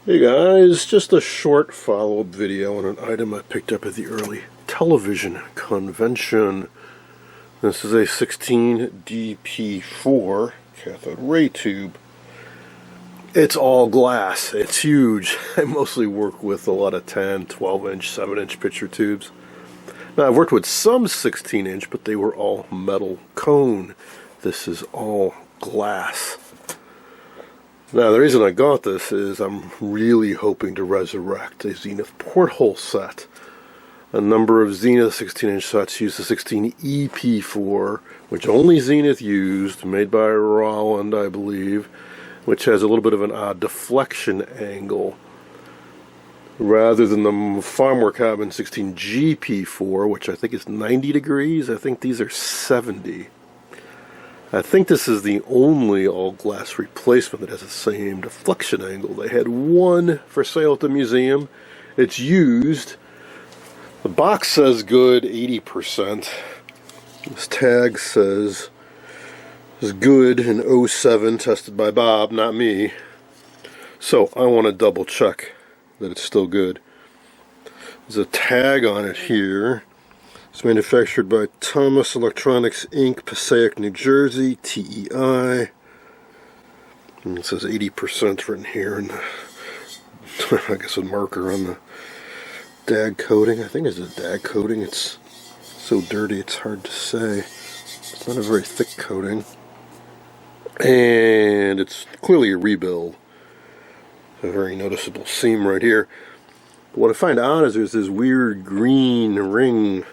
Hey guys, just a short follow-up video on an item I picked up at the early television convention. This is a 16DP4 cathode ray tube. It's all glass. It's huge. I mostly work with a lot of 10, 12-inch, 7-inch picture tubes. Now, I've worked with some 16-inch, but they were all metal cone. This is all glass. Now, the reason I got this is I'm really hoping to resurrect a Zenith porthole set. A number of Zenith 16-inch sets use the 16EP4, which only Zenith used, made by Roland, I believe, which has a little bit of an odd deflection angle. Rather than the Farm Cabin 16GP4, which I think is 90 degrees, I think these are 70. I think this is the only all-glass replacement that has the same deflection angle. They had one for sale at the museum. It's used. The box says good, 80%. This tag says is good in 07, tested by Bob, not me. So I want to double check that it's still good. There's a tag on it here. It's manufactured by Thomas Electronics Inc., Passaic, New Jersey, TEI. And it says 80% written here, and I guess a marker on the DAG coating. I think it's a DAG coating. It's so dirty it's hard to say. It's not a very thick coating. And it's clearly a rebuild. A very noticeable seam right here. But what I find out is there's this weird green ring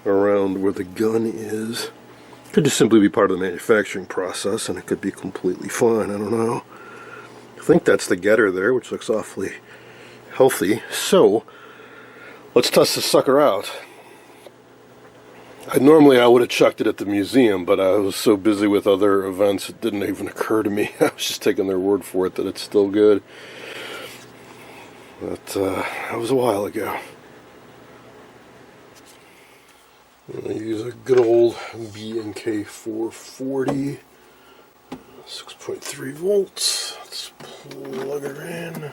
around where the gun is. Could just simply be part of the manufacturing process, and it could be completely fine. I don't know. I think that's the getter there, which looks awfully healthy. So let's test this sucker out. Normally I would have chucked it at the museum, but I was so busy with other events it didn't even occur to me. I was just taking their word for it that it's still good. But that was a while ago. I'm going to use a good old B&K 440, 6.3 volts. Let's plug her in.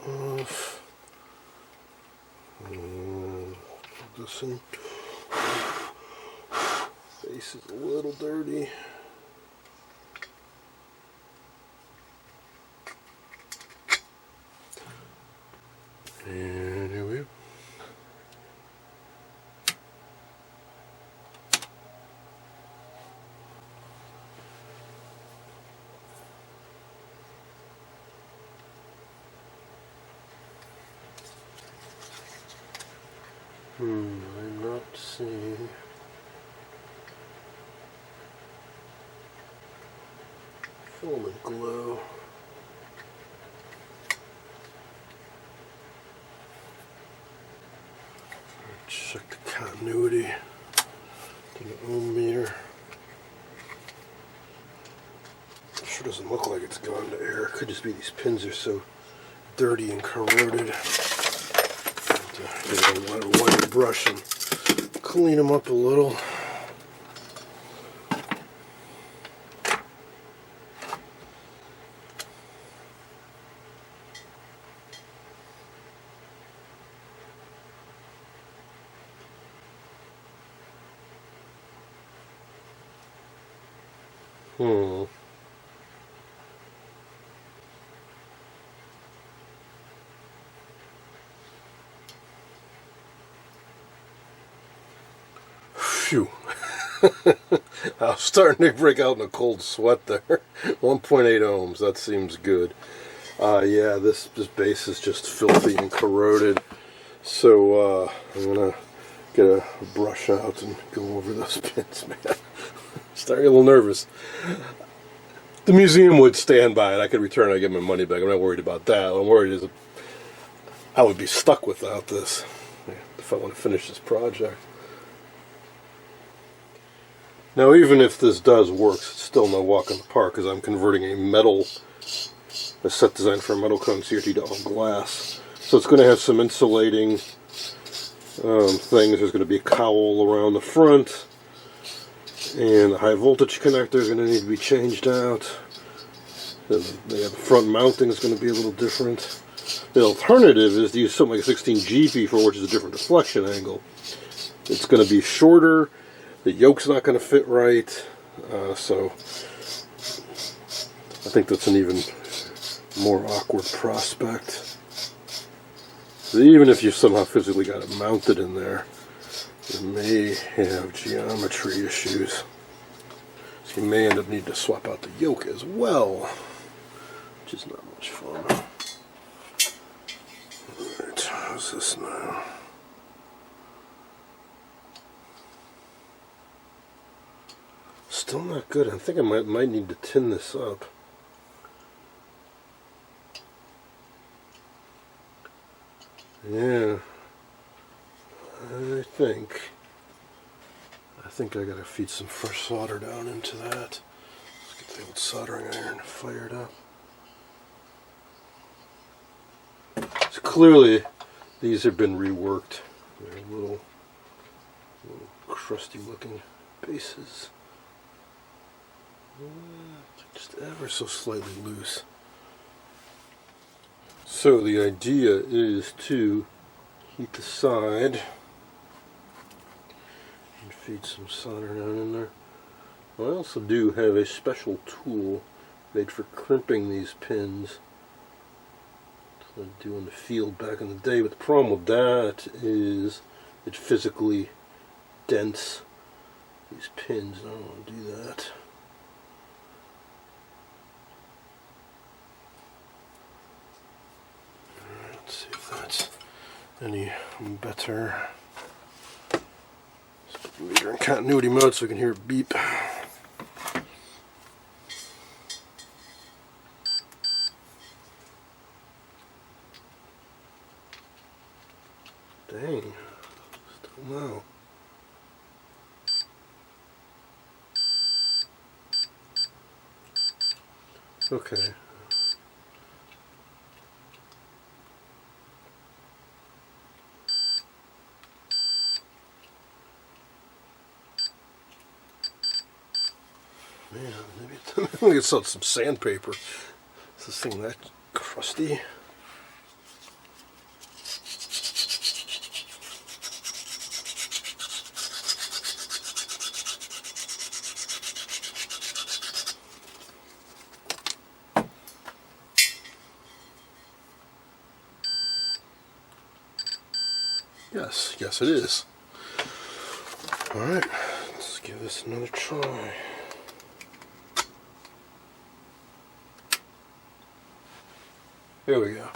Off. Plug this in. Face is a little dirty. And here we go. I'm not seeing filament glow. Check the continuity to the ohm meter. Sure doesn't look like it's gone to air. It could just be these pins are so dirty and corroded. Get a wet brush and clean them up a little. Phew. I was starting to break out in a cold sweat there. 1.8 ohms, that seems good. Yeah, this base is just filthy and corroded. So I'm going to get a brush out and go over those pins, man. Starting to get a little nervous. The museum would stand by it. I could return it and get my money back. I'm not worried about that. What I'm worried is I would be stuck without this if I want to finish this project. Now, even if this does work, it's still no walk in the park because I'm converting a set designed for a metal cone CRT to all glass. So it's going to have some insulating things. There's going to be a cowl around the front, and the high voltage connector is going to need to be changed out. And the front mounting is going to be a little different. The alternative is to use something like a 16 GP4, which is a different deflection angle. It's going to be shorter, the yoke's not going to fit right, so I think that's an even more awkward prospect. So even if you somehow physically got it mounted in there, you may have geometry issues. So you may end up needing to swap out the yoke as well, which is not much fun. Alright, how's this now? Still not good. I think I might need to tin this up. Yeah, I think I gotta feed some fresh solder down into that. Let's get the old soldering iron fired up. So clearly, these have been reworked. They're little crusty looking bases. Just ever so slightly loose. So the idea is to heat the side and feed some solder down in there. I also do have a special tool made for crimping these pins. I do in the field back in the day, but the problem with that is it physically dents these pins. I don't want to do that. Let's see if that's any better. Let's put the meter in continuity mode so we can hear it beep. Dang, still no. Okay. Man, maybe I'm gonna get some sandpaper. Is this thing that crusty? Yes it is. Alright, let's give this another try. Here we go.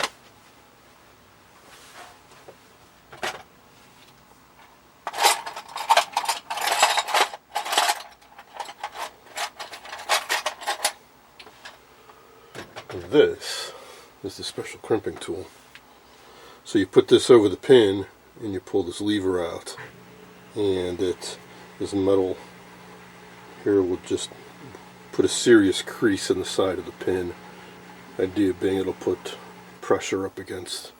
This is the special crimping tool. So you put this over the pin and you pull this lever out, and this metal here will just put a serious crease in the side of the pin. Idea being it'll put pressure up against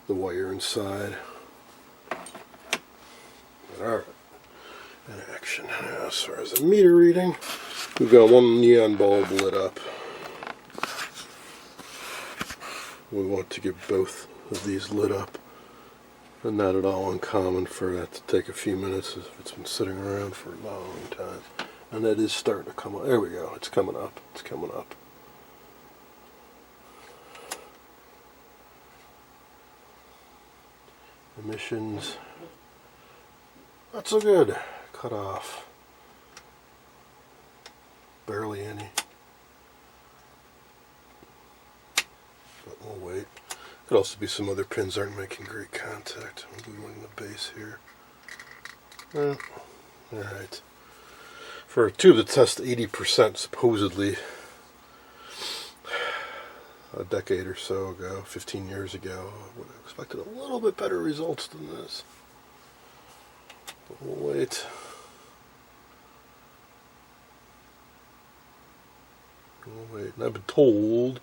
the wire inside. Alright, in action. Now, as far as the meter reading, we've got one neon bulb lit up. We want to get both of these lit up. And not at all uncommon for that to take a few minutes if it's been sitting around for a long time. And that is starting to come up. There we go. It's coming up. It's coming up. Emissions. Not so good. Cut off. Barely any. But we'll wait. Could also be some other pins aren't making great contact. I'm doing the base here. Alright. For a tube that tests 80% supposedly a decade or so ago, 15 years ago, I would have expected a little bit better results than this. But we'll wait. And I've been told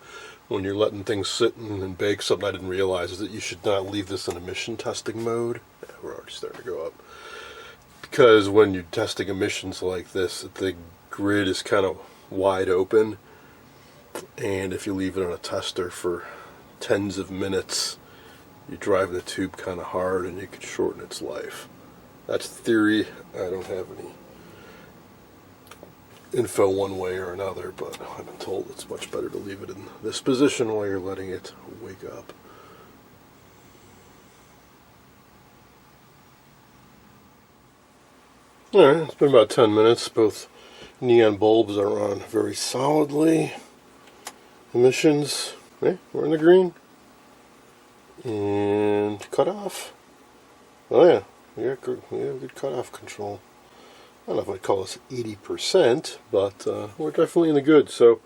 when you're letting things sit and bake, something I didn't realize is that you should not leave this in emission testing mode. Yeah, we're already starting to go up. Because when you're testing emissions like this, the grid is kind of wide open. And if you leave it on a tester for tens of minutes, you drive the tube kind of hard and you could shorten its life. That's theory. I don't have any info one way or another, but I've been told it's much better to leave it in this position while you're letting it wake up. Alright, it's been about 10 minutes. Both neon bulbs are on very solidly. Emissions, we're in the green. And cut off. Oh yeah, good cutoff control. I don't know if I'd call this 80%, but we're definitely in the good. So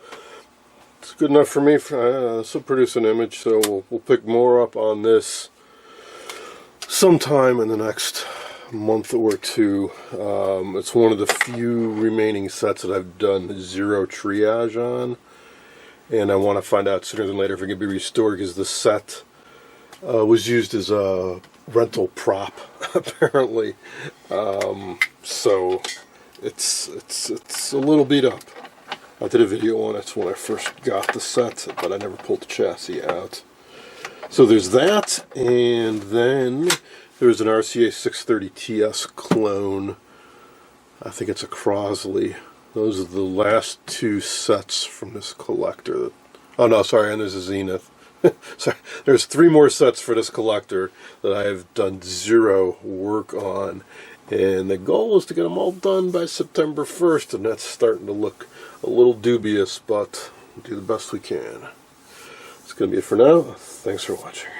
it's good enough for me. This will produce an image, so we'll pick more up on this sometime in the next month or two. It's one of the few remaining sets that I've done zero triage on, and I want to find out sooner than later if it can be restored, because the set was used as a rental prop apparently, so it's a little beat up. I did a video on it when I first got the set, but I never pulled the chassis out. So there's that, and then there's an RCA 630 TS clone. I think it's a Crosley. Those are the last two sets from this collector. Oh no, sorry, and there's a Zenith. Sorry, there's 3 more sets for this collector that I have done zero work on, and the goal is to get them all done by September 1st, and that's starting to look a little dubious, but we'll do the best we can. That's going to be it for now. Thanks for watching.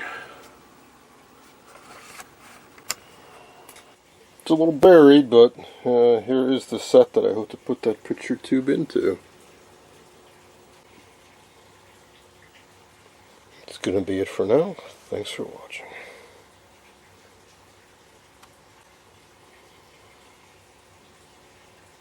It's a little buried, but here is the set that I hope to put that picture tube into. It's going to be it for now. Thanks for watching.